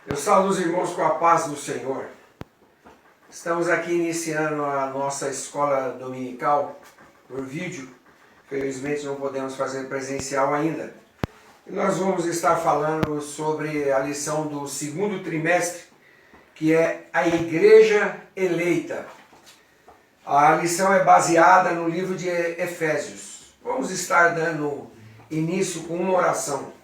Eu saúdo os irmãos com a paz do Senhor. Estamos aqui iniciando a nossa escola dominical por vídeo. Felizmente não podemos fazer presencial ainda. E nós vamos estar falando sobre a lição do segundo trimestre, que é a Igreja Eleita. A lição é baseada no livro de Efésios. Vamos estar dando início com uma oração.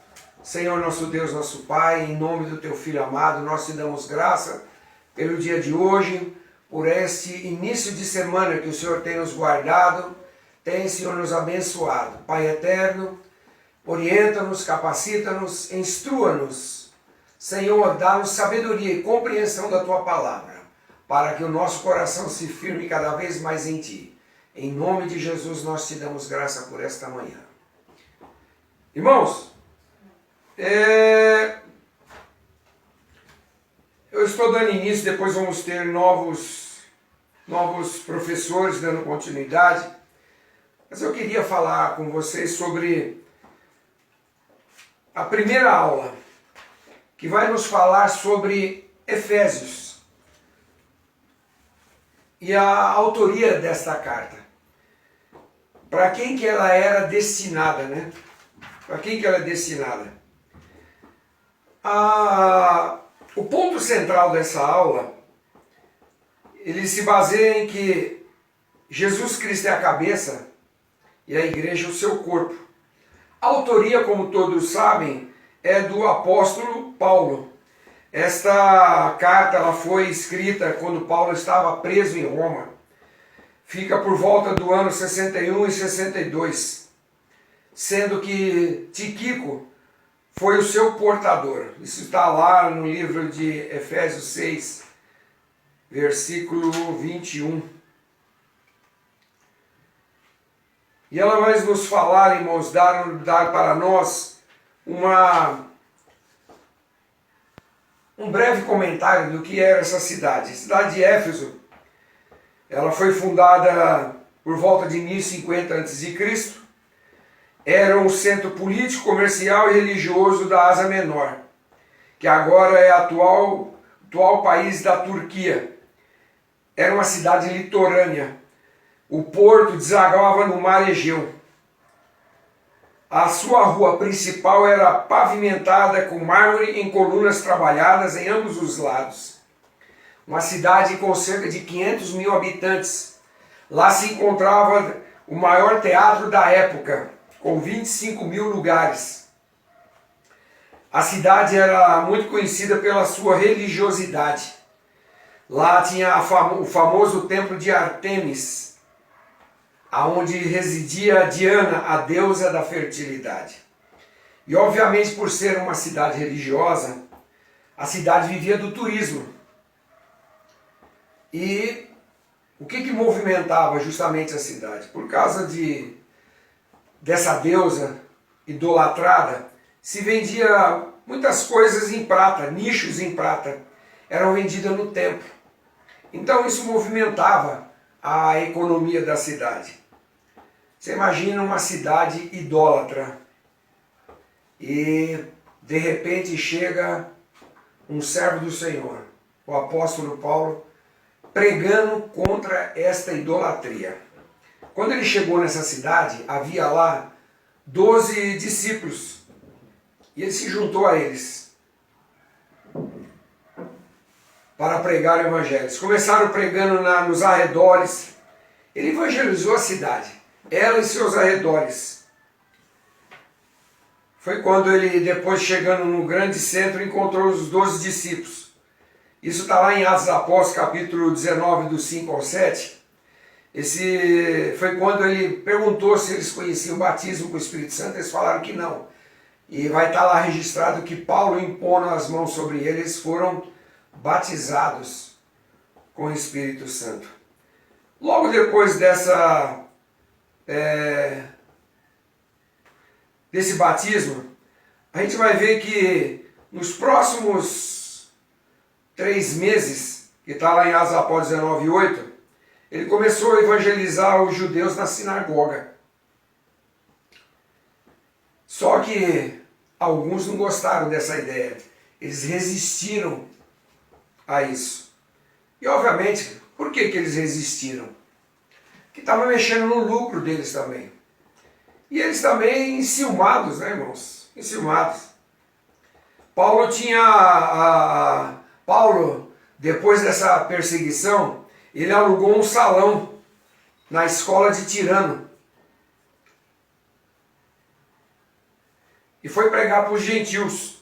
Senhor nosso Deus, nosso Pai, em nome do Teu Filho amado, nós te damos graça pelo dia de hoje, por este início de semana que o Senhor tem nos guardado, tem, Senhor, nos abençoado. Pai eterno, orienta-nos, capacita-nos, instrua-nos. Senhor, dá-nos sabedoria e compreensão da Tua palavra, para que o nosso coração se firme cada vez mais em Ti. Em nome de Jesus nós te damos graça por esta manhã. Irmãos, eu estou dando início, depois vamos ter novos professores dando continuidade, mas eu queria falar com vocês sobre a primeira aula, que vai nos falar sobre Efésios e a autoria desta carta. Para quem que ela era destinada, né? Para quem que ela é destinada? O ponto central dessa aula, ele se baseia em que Jesus Cristo é a cabeça e a igreja o seu corpo. A autoria, como todos sabem, é do apóstolo Paulo. Esta carta ela foi escrita quando Paulo estava preso em Roma. Fica por volta do ano 61 e 62, sendo que Tíquico foi o seu portador. Isso está lá no livro de Efésios 6, versículo 21. E ela vai nos falar, irmãos, dar para nós um breve comentário do que era essa cidade. A cidade de Éfeso, ela foi fundada por volta de 1050 a.C., era um centro político, comercial e religioso da Ásia Menor, que agora é atual país da Turquia. Era uma cidade litorânea. O porto desagava no mar Egeu. A sua rua principal era pavimentada com mármore em colunas trabalhadas em ambos os lados. Uma cidade com cerca de 500 mil habitantes. Lá se encontrava o maior teatro da época, com 25 mil lugares. A cidade era muito conhecida pela sua religiosidade. Lá tinha o famoso templo de Ártemis, aonde residia Diana, a deusa da fertilidade. E obviamente, por ser uma cidade religiosa, a cidade vivia do turismo. E o que movimentava justamente a cidade? Por causa dessa deusa idolatrada, se vendia muitas coisas em prata, nichos em prata, eram vendidas no templo. Então isso movimentava a economia da cidade. Você imagina uma cidade idólatra e de repente chega um servo do Senhor, o apóstolo Paulo, pregando contra esta idolatria. Quando ele chegou nessa cidade, havia lá 12 discípulos. E ele se juntou a eles para pregar o evangelho. Eles começaram pregando nos arredores. Ele evangelizou a cidade, ela e seus arredores. Foi quando ele, depois chegando no grande centro, encontrou os 12 discípulos. Isso está lá em Atos dos Apóstolos, capítulo 19, do 5 ao 7. Esse foi quando ele perguntou se eles conheciam o batismo com o Espírito Santo. Eles falaram que não. E vai estar lá registrado que Paulo, impondo as mãos sobre eles, foram batizados com o Espírito Santo. Logo depois desse batismo, a gente vai ver que nos próximos 3 meses, que está lá em Atos dos Apóstolos 19, 8, ele começou a evangelizar os judeus na sinagoga. Só que alguns não gostaram dessa ideia. eles resistiram a isso. E obviamente, por que eles resistiram? Que estava mexendo no lucro deles também. E eles também enciumados, né, irmãos? Enciumados. Paulo Paulo, depois dessa perseguição, ele alugou um salão na escola de Tirano. E foi pregar para os gentios.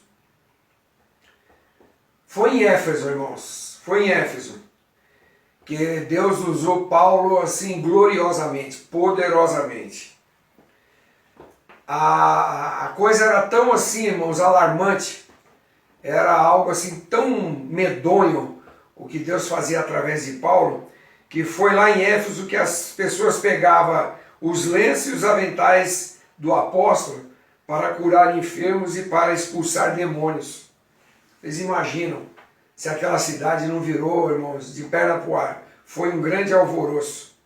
Foi em Éfeso, irmãos. Foi em Éfeso que Deus usou Paulo assim gloriosamente, poderosamente. A coisa era tão assim, irmãos, alarmante. Era algo assim tão medonho o que Deus fazia através de Paulo, que foi lá em Éfeso que as pessoas pegavam os lenços e os aventais do apóstolo para curar enfermos e para expulsar demônios. Vocês imaginam se aquela cidade não virou, irmãos, de perna para o ar? Foi um grande alvoroço.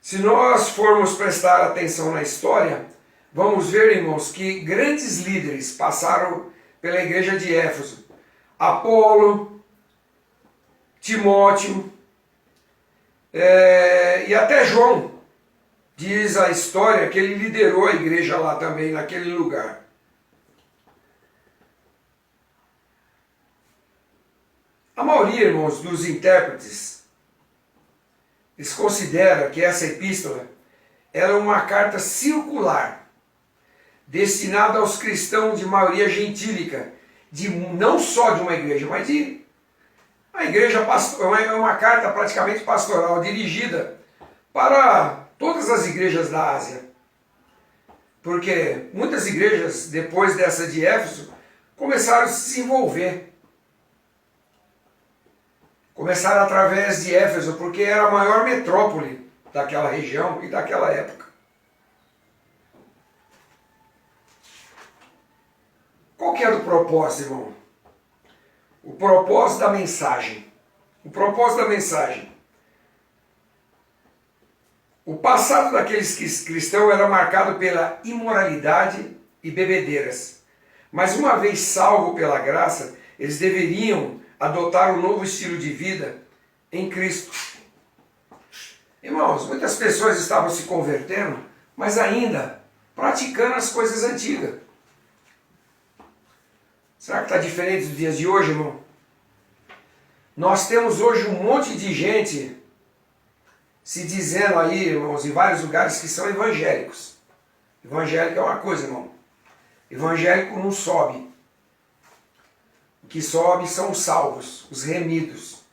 Se nós formos prestar atenção na história, vamos ver, irmãos, que grandes líderes passaram pela igreja de Éfeso. Apolo, Timóteo e até João. Diz a história que ele liderou a igreja lá também, naquele lugar. A maioria, irmãos, dos intérpretes, eles consideram que essa epístola era uma carta circular, destinada aos cristãos de maioria gentílica, não só de uma igreja, mas de uma igreja uma carta praticamente pastoral, dirigida para todas as igrejas da Ásia. Porque muitas igrejas, depois dessa de Éfeso, começaram a se desenvolver. Começaram através de Éfeso, porque era a maior metrópole daquela região e daquela época. Qual que era o propósito, irmão? O propósito da mensagem. O propósito da mensagem. O passado daqueles cristãos era marcado pela imoralidade e bebedeiras. Mas uma vez salvo pela graça, eles deveriam adotar um novo estilo de vida em Cristo. Irmãos, muitas pessoas estavam se convertendo, mas ainda praticando as coisas antigas. Será que está diferente dos dias de hoje, irmão? Nós temos hoje um monte de gente se dizendo aí, irmãos, em vários lugares que são evangélicos. Evangélico é uma coisa, irmão. Evangélico não sobe. O que sobe são os salvos, os remidos.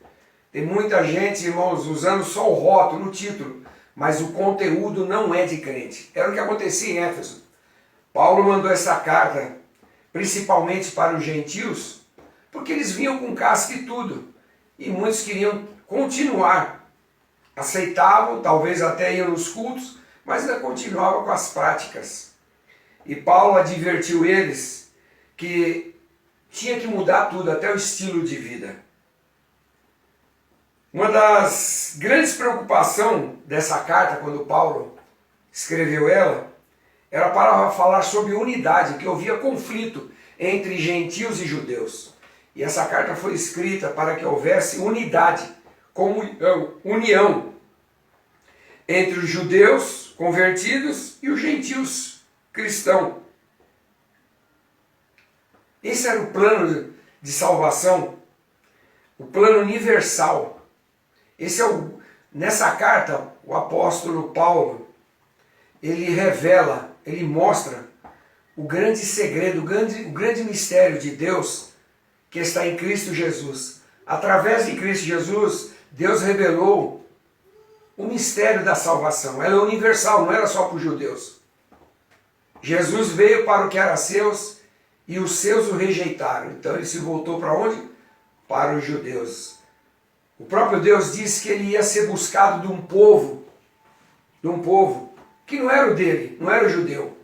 Tem muita gente, irmãos, usando só o rótulo, o título, mas o conteúdo não é de crente. Era o que acontecia em Éfeso. Paulo mandou essa carta, principalmente para os gentios, porque eles vinham com casca e tudo. E muitos queriam continuar. Aceitavam, talvez até iam nos cultos, mas ainda continuavam com as práticas. E Paulo advertiu eles que tinha que mudar tudo, até o estilo de vida. Uma das grandes preocupações dessa carta, quando Paulo escreveu ela, era para falar sobre unidade, que havia conflito entre gentios e judeus. E essa carta foi escrita para que houvesse unidade, união entre os judeus convertidos e os gentios cristãos. Esse era o plano de salvação, o plano universal. Nessa carta, o apóstolo Paulo, ele revela, ele mostra o grande segredo, o grande mistério de Deus que está em Cristo Jesus. Através de Cristo Jesus, Deus revelou o mistério da salvação. Ela é universal, não era só para os judeus. Jesus veio para o que era seus e os seus o rejeitaram. Então ele se voltou para onde? Para os judeus. O próprio Deus disse que ele ia ser buscado de um povo que não era o dele, não era o judeu.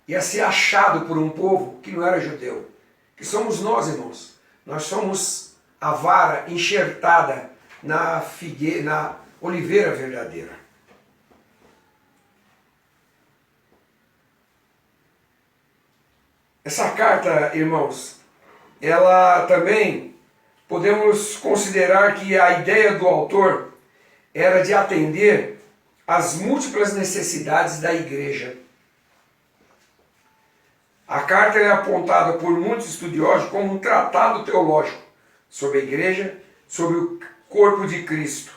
Ia ser achado por um povo que não era judeu. Que somos nós, irmãos. Nós somos a vara enxertada na oliveira verdadeira. Essa carta, irmãos, ela também podemos considerar que a ideia do autor era de atender às múltiplas necessidades da igreja. A carta é apontada por muitos estudiosos como um tratado teológico sobre a igreja, sobre o corpo de Cristo.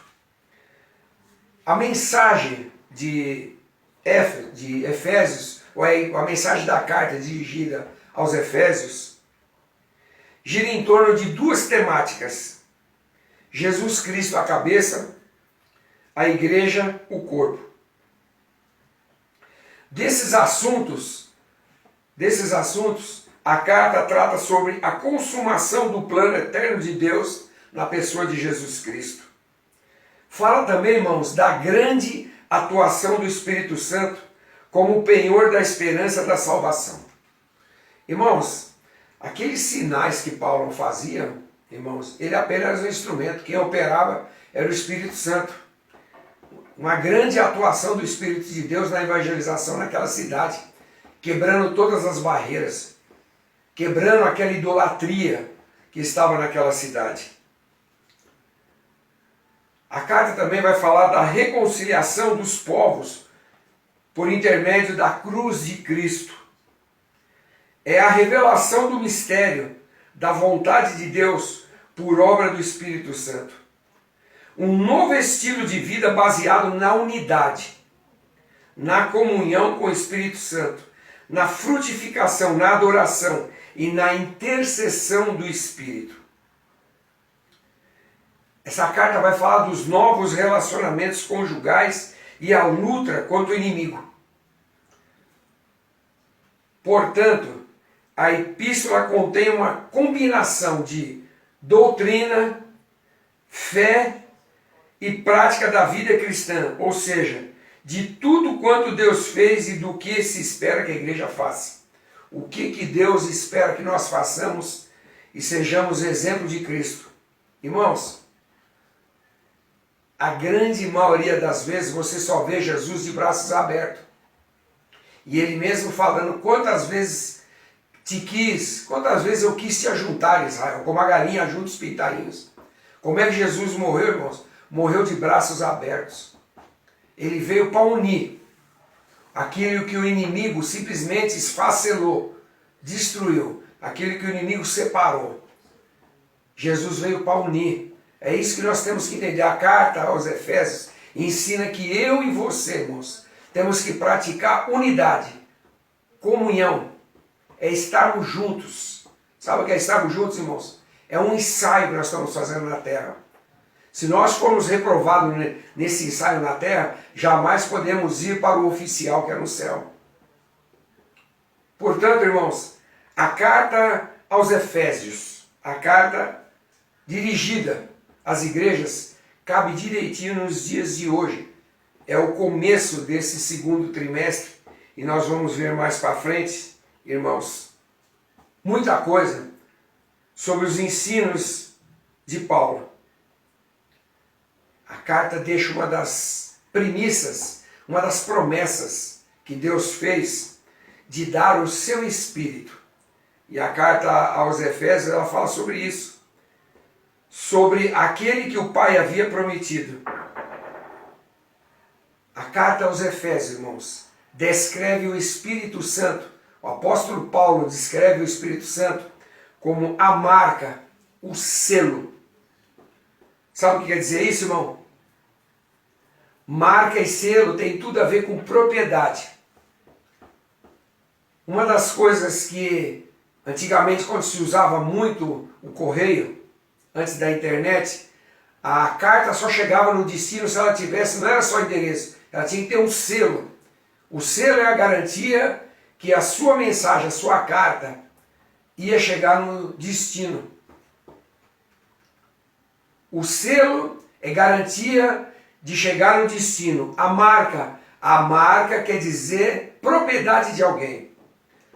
A mensagem de Efésios, ou a mensagem da carta dirigida aos Efésios, gira em torno de duas temáticas: Jesus Cristo, a cabeça, a igreja, o corpo. Desses assuntos, a carta trata sobre a consumação do plano eterno de Deus na pessoa de Jesus Cristo. Fala também, irmãos, da grande atuação do Espírito Santo como o penhor da esperança da salvação. Irmãos, aqueles sinais que Paulo fazia, irmãos, ele apenas era um instrumento. Quem operava era o Espírito Santo. Uma grande atuação do Espírito de Deus na evangelização naquela cidade, quebrando todas as barreiras, quebrando aquela idolatria que estava naquela cidade. A carta também vai falar da reconciliação dos povos por intermédio da cruz de Cristo. É a revelação do mistério da vontade de Deus por obra do Espírito Santo. Um novo estilo de vida baseado na unidade, na comunhão com o Espírito Santo, na frutificação, na adoração e na intercessão do Espírito. Essa carta vai falar dos novos relacionamentos conjugais e a luta contra o inimigo. Portanto, a epístola contém uma combinação de doutrina, fé e prática da vida cristã, ou seja, de tudo quanto Deus fez e do que se espera que a igreja faça. O que Deus espera que nós façamos e sejamos exemplo de Cristo. Irmãos, a grande maioria das vezes você só vê Jesus de braços abertos. E ele mesmo falando: quantas vezes eu quis te ajuntar, Israel, como a galinha junta os pintainhos. Como é que Jesus morreu, irmãos? Morreu de braços abertos. Ele veio para unir aquilo que o inimigo simplesmente esfacelou, destruiu, aquilo que o inimigo separou. Jesus veio para unir. É isso que nós temos que entender. A carta aos Efésios ensina que eu e você, irmãos, temos que praticar unidade, comunhão, é estarmos juntos. Sabe o que é estarmos juntos, irmãos? É um ensaio que nós estamos fazendo na terra. Se nós formos reprovados nesse ensaio na terra, jamais podemos ir para o oficial que é no céu. Portanto, irmãos, a carta aos Efésios, a carta dirigida às igrejas, cabe direitinho nos dias de hoje. É o começo desse segundo trimestre e nós vamos ver mais para frente, irmãos, muita coisa sobre os ensinos de Paulo. A carta deixa uma das premissas, uma das promessas que Deus fez de dar o seu Espírito. E a carta aos Efésios, ela fala sobre isso. Sobre aquele que o Pai havia prometido. A carta aos Efésios, irmãos, descreve o Espírito Santo. O apóstolo Paulo descreve o Espírito Santo como a marca, o selo. Sabe o que quer dizer isso, irmão? Marca e selo tem tudo a ver com propriedade. Uma das coisas que antigamente, quando se usava muito o correio, antes da internet, a carta só chegava no destino se ela tivesse, não era só endereço, ela tinha que ter um selo. O selo é a garantia que a sua mensagem, a sua carta, ia chegar no destino. O selo é garantia de chegar no destino. A marca quer dizer propriedade de alguém.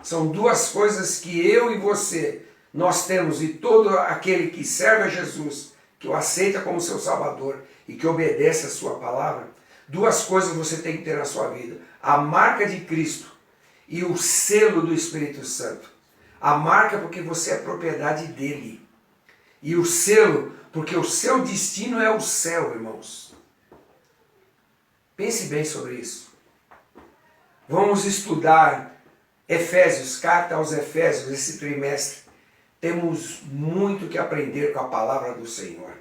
São duas coisas que eu e você, nós temos, e todo aquele que serve a Jesus, que o aceita como seu Salvador e que obedece a sua palavra, duas coisas você tem que ter na sua vida: a marca de Cristo e o selo do Espírito Santo. A marca porque você é propriedade dele. E o selo, porque o seu destino é o céu, irmãos. Pense bem sobre isso. Vamos estudar Efésios, carta aos Efésios, esse trimestre. Temos muito que aprender com a palavra do Senhor.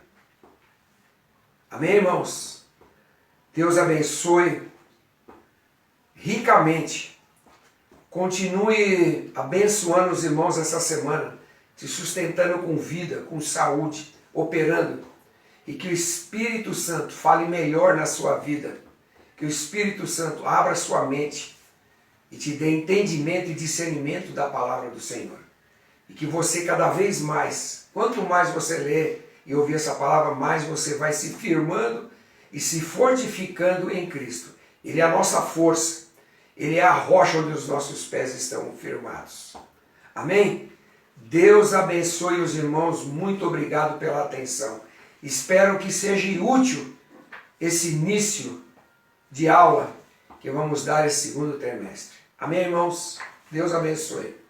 Amém, irmãos? Deus abençoe ricamente. Continue abençoando os irmãos essa semana, se sustentando com vida, com saúde, operando. E que o Espírito Santo fale melhor na sua vida. Que o Espírito Santo abra sua mente e te dê entendimento e discernimento da palavra do Senhor. E que você cada vez mais, quanto mais você ler e ouvir essa palavra, mais você vai se firmando e se fortificando em Cristo. Ele é a nossa força. Ele é a rocha onde os nossos pés estão firmados. Amém? Deus abençoe os irmãos. Muito obrigado pela atenção. Espero que seja útil esse início de aula que vamos dar esse segundo trimestre. Amém, irmãos? Deus abençoe.